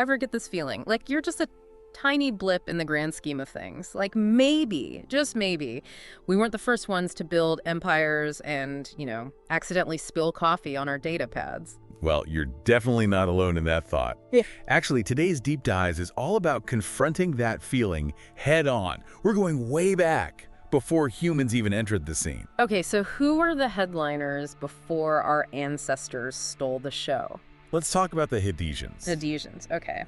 ever get this feeling? Like you're just a tiny blip in the grand scheme of things. Like maybe, just maybe, we weren't the first ones to build empires and, accidentally spill coffee on our data pads. Well, you're definitely not alone in that thought. Yeah. Actually, today's Deep Dives is all about confronting that feeling head on. We're going way back, before humans even entered the scene. Okay, so who were the headliners before our ancestors stole the show? Let's talk about the Hadesians. Hadesians, okay.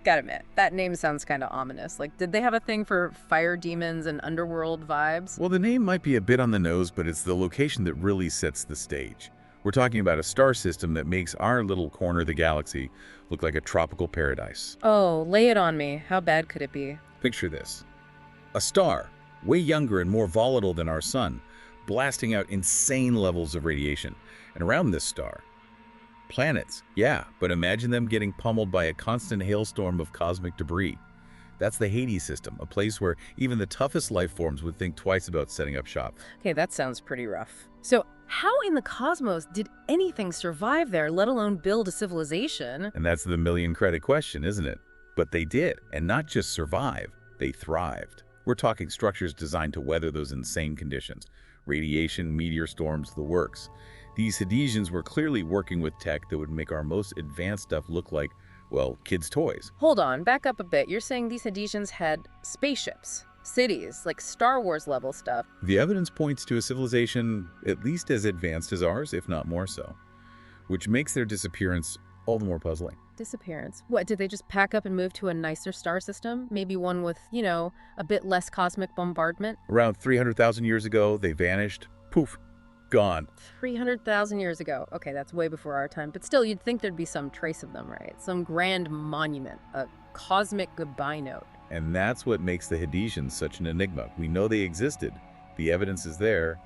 Gotta admit, that name sounds kind of ominous. Like, did they have a thing for fire demons and underworld vibes? Well, the name might be a bit on the nose, but it's the location that really sets the stage. We're talking about a star system that makes our little corner of the galaxy look like a tropical paradise. Oh, lay it on me. How bad could it be? Picture this. A star, way younger and more volatile than our sun, blasting out insane levels of radiation. And around this star, planets, yeah, but imagine them getting pummeled by a constant hailstorm of cosmic debris. That's the Hades system, a place where even the toughest life forms would think twice about setting up shop. Okay, that sounds pretty rough. So how in the cosmos did anything survive there, let alone build a civilization? And that's the million-credit question, isn't it? But they did, and not just survive, they thrived. We're talking structures designed to weather those insane conditions. Radiation, meteor storms, the works. These Hadesians were clearly working with tech that would make our most advanced stuff look like, well, kids' toys. Hold on, back up a bit. You're saying these Hadesians had spaceships, cities, like Star Wars level stuff. The evidence points to a civilization at least as advanced as ours, if not more so, which makes their disappearance all the more puzzling. Disappearance? What, did they just pack up and move to a nicer star system? Maybe one with, a bit less cosmic bombardment? Around 300,000 years ago, they vanished. Poof. Gone. 300,000 years ago. Okay, that's way before our time. But still, you'd think there'd be some trace of them, right? Some grand monument, a cosmic goodbye note. And that's what makes the Hadesians such an enigma. We know they existed. The evidence is there.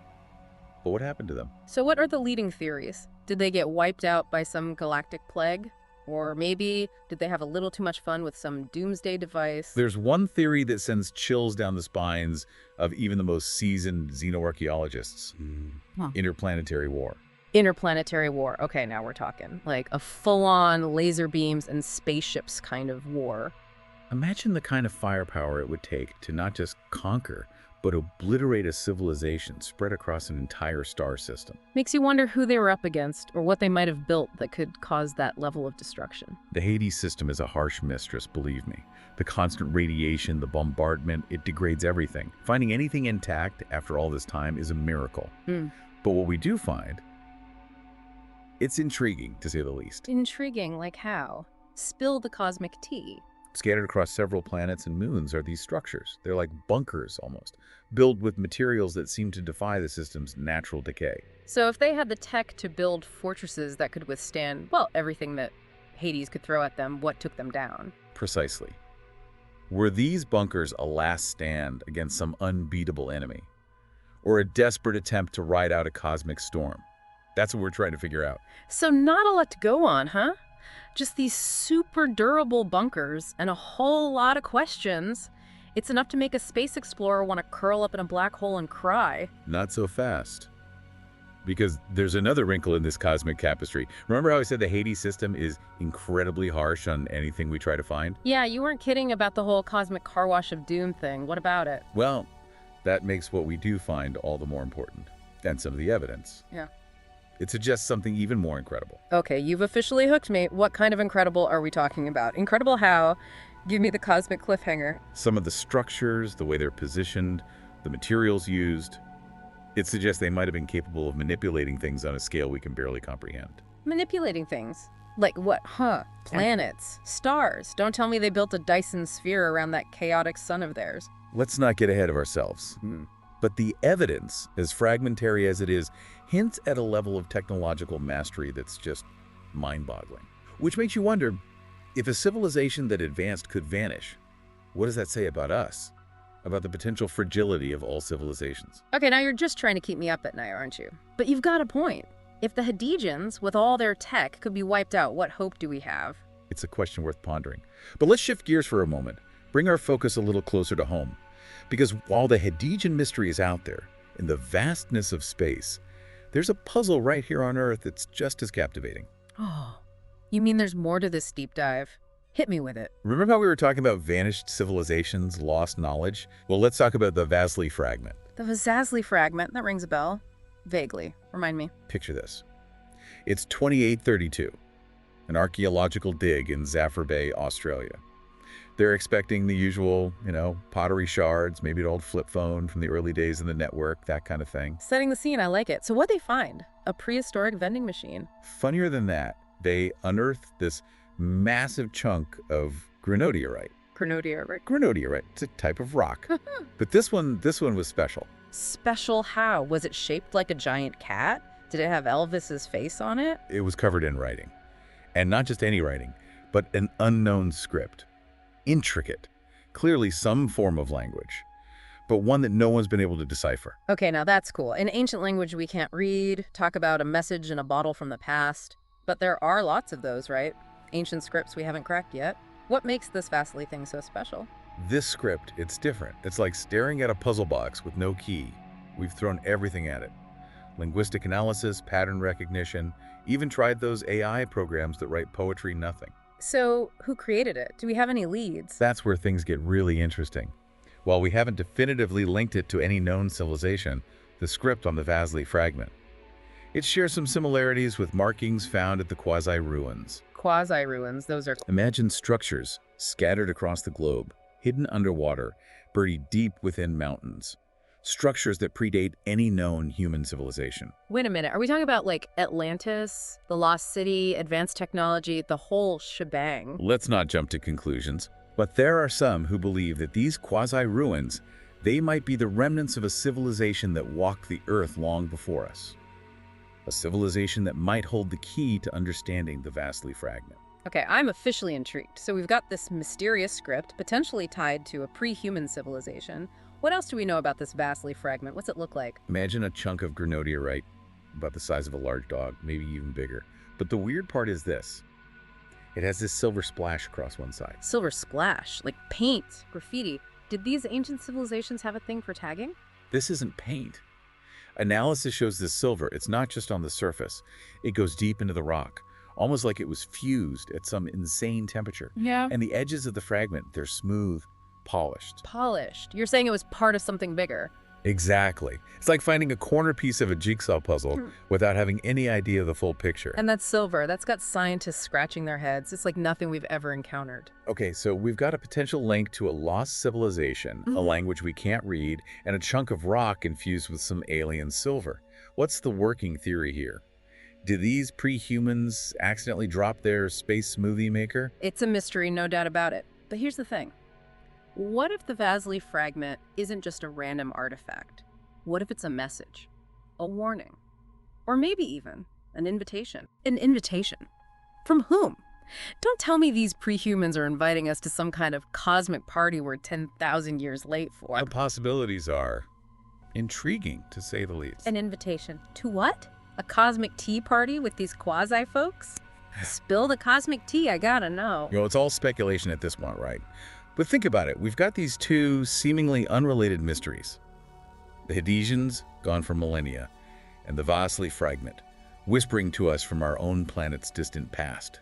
But what happened to them? So what are the leading theories? Did they get wiped out by some galactic plague? Or maybe did they have a little too much fun with some doomsday device? There's one theory that sends chills down the spines of even the most seasoned xenoarchaeologists. Interplanetary war. Interplanetary war. Okay, now we're talking. Like a full-on laser beams and spaceships kind of war. Imagine the kind of firepower it would take to not just conquer, but obliterate a civilization spread across an entire star system. Makes you wonder who they were up against or what they might have built that could cause that level of destruction. The Hades system is a harsh mistress, believe me. The constant radiation, the bombardment, it degrades everything. Finding anything intact after all this time is a miracle. But what we do find, it's intriguing, to say the least. Intriguing, like how? Spill the cosmic tea. Scattered across several planets and moons are these structures. They're like bunkers, almost, built with materials that seem to defy the system's natural decay. So if they had the tech to build fortresses that could withstand, well, everything that Hades could throw at them, what took them down? Precisely. Were these bunkers a last stand against some unbeatable enemy? Or a desperate attempt to ride out a cosmic storm? That's what we're trying to figure out. So not a lot to go on, huh? Just these super durable bunkers and a whole lot of questions. It's enough to make a space explorer want to curl up in a black hole and cry. Not so fast. Because there's another wrinkle in this cosmic tapestry. Remember how I said the Hades system is incredibly harsh on anything we try to find? Yeah, you weren't kidding about the whole cosmic car wash of doom thing. What about it? Well, that makes what we do find all the more important. And some of the evidence. Yeah. It suggests something even more incredible. Okay, you've officially hooked me. What kind of incredible are we talking about? Incredible how? Give me the cosmic cliffhanger. Some of the structures, the way they're positioned, the materials used, it suggests they might have been capable of manipulating things on a scale we can barely comprehend. Manipulating things? Like what? Planets? Stars? Don't tell me they built a Dyson sphere around that chaotic sun of theirs. Let's not get ahead of ourselves. But the evidence, as fragmentary as it is, hints at a level of technological mastery that's just mind-boggling. Which makes you wonder, if a civilization that advanced could vanish, what does that say about us? About the potential fragility of all civilizations? Okay, now you're just trying to keep me up at night, aren't you? But you've got a point. If the Hadesians, with all their tech, could be wiped out, what hope do we have? It's a question worth pondering. But let's shift gears for a moment. Bring our focus a little closer to home. Because while the Hadesian mystery is out there, in the vastness of space, there's a puzzle right here on Earth that's just as captivating. Oh, you mean there's more to this deep dive? Hit me with it. Remember how we were talking about vanished civilizations, lost knowledge? Well, let's talk about the Vasily fragment. The Vasily fragment, that rings a bell. Vaguely. Remind me. Picture this. It's 2832, an archaeological dig in Zafar Bay, Australia. They're expecting the usual, pottery shards, maybe an old flip phone from the early days of the network, that kind of thing. Setting the scene, I like it. So what'd they find? A prehistoric vending machine. Funnier than that, they unearthed this massive chunk of granodiorite. Granodiorite. Granodiorite. It's a type of rock. But this one was special. Special how? Was it shaped like a giant cat? Did it have Elvis's face on it? It was covered in writing. And not just any writing, but an unknown script. Intricate. Clearly some form of language, but one that no one's been able to decipher. Okay, now that's cool. In ancient language we can't read, talk about a message in a bottle from the past, but there are lots of those, right? Ancient scripts we haven't cracked yet. What makes this Vasily thing so special? This script, it's different. It's like staring at a puzzle box with no key. We've thrown everything at it. Linguistic analysis, pattern recognition, even tried those AI programs that write poetry nothing. So, who created it? Do we have any leads? That's where things get really interesting. While we haven't definitively linked it to any known civilization, the script on the Vasily fragment, it shares some similarities with markings found at the quasi-ruins. Quasi-ruins, those are... Imagine structures scattered across the globe, hidden underwater, buried deep within mountains. Structures that predate any known human civilization. Wait a minute, are we talking about like Atlantis, the Lost City, advanced technology, the whole shebang? Let's not jump to conclusions, but there are some who believe that these quasi-ruins, they might be the remnants of a civilization that walked the earth long before us. A civilization that might hold the key to understanding the Vasily fragment. Okay, I'm officially intrigued. So we've got this mysterious script, potentially tied to a pre-human civilization. What else do we know about this Vasily fragment? What's it look like? Imagine a chunk of granodiorite, about the size of a large dog, maybe even bigger. But the weird part is this. It has this silver splash across one side. Silver splash? Like paint, graffiti. Did these ancient civilizations have a thing for tagging? This isn't paint. Analysis shows this silver. It's not just on the surface. It goes deep into the rock, almost like it was fused at some insane temperature. Yeah. And the edges of the fragment, they're smooth, polished. Polished. You're saying it was part of something bigger. Exactly. It's like finding a corner piece of a jigsaw puzzle without having any idea of the full picture. And that's silver. That's got scientists scratching their heads. It's like nothing we've ever encountered. Okay, so we've got a potential link to a lost civilization, a language we can't read, and a chunk of rock infused with some alien silver. What's the working theory here? Did these pre-humans accidentally drop their space smoothie maker? It's a mystery, no doubt about it. But here's the thing. What if the Vasily fragment isn't just a random artifact? What if it's a message? A warning? Or maybe even an invitation? An invitation? From whom? Don't tell me these pre-humans are inviting us to some kind of cosmic party we're 10,000 years late for. The possibilities are intriguing, to say the least. An invitation to what? A cosmic tea party with these quasi-folks? Spill the cosmic tea, I gotta know. It's all speculation at this point, right? But think about it. We've got these two seemingly unrelated mysteries. The Hadesians, gone for millennia, and the Vasily fragment, whispering to us from our own planet's distant past,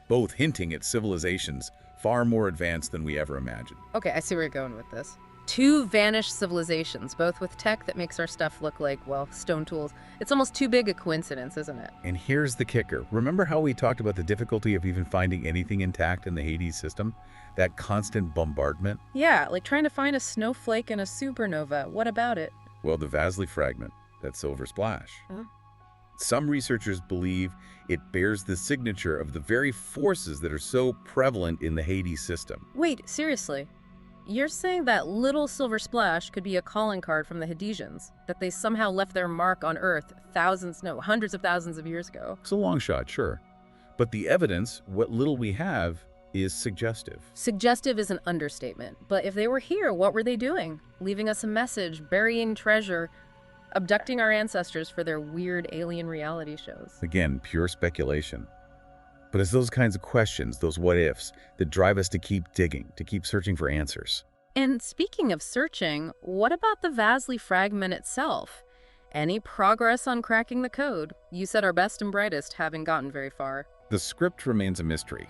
both hinting at civilizations far more advanced than we ever imagined. Okay, I see where you're going with this. Two vanished civilizations, both with tech that makes our stuff look like, well, stone tools. It's almost too big a coincidence, isn't it? And here's the kicker. Remember how we talked about the difficulty of even finding anything intact in the Hades system? That constant bombardment? Yeah, like trying to find a snowflake in a supernova. What about it? Well, the Vasily fragment, that silver splash. Huh? Some researchers believe it bears the signature of the very forces that are so prevalent in the Hades system. Wait, seriously? You're saying that little silver splash could be a calling card from the Hadesians? That they somehow left their mark on Earth hundreds of thousands of years ago? It's a long shot, sure. But the evidence, what little we have, is suggestive. Suggestive is an understatement. But if they were here, what were they doing? Leaving us a message, burying treasure, abducting our ancestors for their weird alien reality shows. Again, pure speculation. But it's those kinds of questions, those what-ifs, that drive us to keep digging, to keep searching for answers. And speaking of searching, what about the Vasily fragment itself? Any progress on cracking the code? You said our best and brightest haven't gotten very far. The script remains a mystery.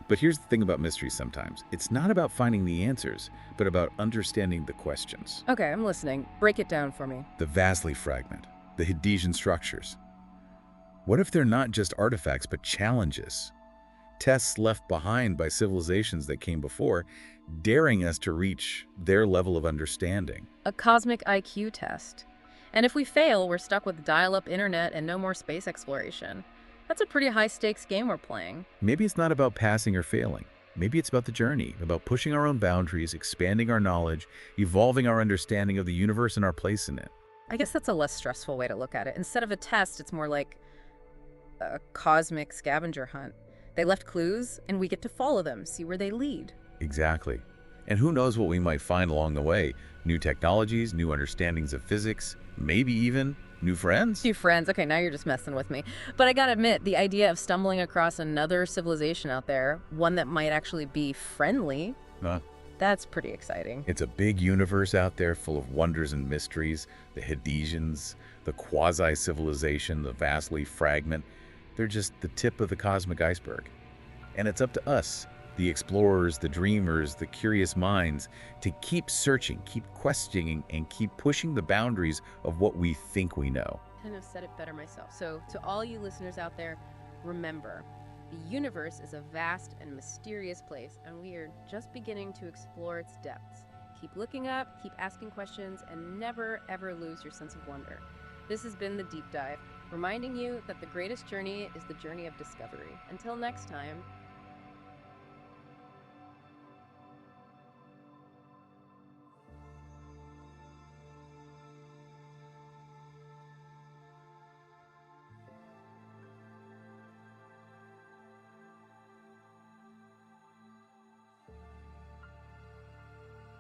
But here's the thing about mysteries sometimes. It's not about finding the answers, but about understanding the questions. Okay, I'm listening. Break it down for me. The Vasily fragment, the Hadesian structures. What if they're not just artifacts, but challenges? Tests left behind by civilizations that came before, daring us to reach their level of understanding. A cosmic IQ test. And if we fail, we're stuck with dial-up internet and no more space exploration. That's a pretty high-stakes game we're playing. Maybe it's not about passing or failing. Maybe it's about the journey, about pushing our own boundaries, expanding our knowledge, evolving our understanding of the universe and our place in it. I guess that's a less stressful way to look at it. Instead of a test, it's more like a cosmic scavenger hunt. They left clues, and we get to follow them, see where they lead. Exactly. And who knows what we might find along the way. New technologies, new understandings of physics, maybe even new friends? New friends. Okay, now you're just messing with me. But I gotta admit, the idea of stumbling across another civilization out there, one that might actually be friendly, that's pretty exciting. It's a big universe out there full of wonders and mysteries. The Hadesians, the quasi-civilization, the Vasily fragment. They're just the tip of the cosmic iceberg. And it's up to us, the explorers, the dreamers, the curious minds, to keep searching, keep questioning, and keep pushing the boundaries of what we think we know. I couldn't have said it better myself. So to all you listeners out there, remember, the universe is a vast and mysterious place, and we are just beginning to explore its depths. Keep looking up, keep asking questions, and never, ever lose your sense of wonder. This has been The Deep Dive, reminding you that the greatest journey is the journey of discovery. Until next time,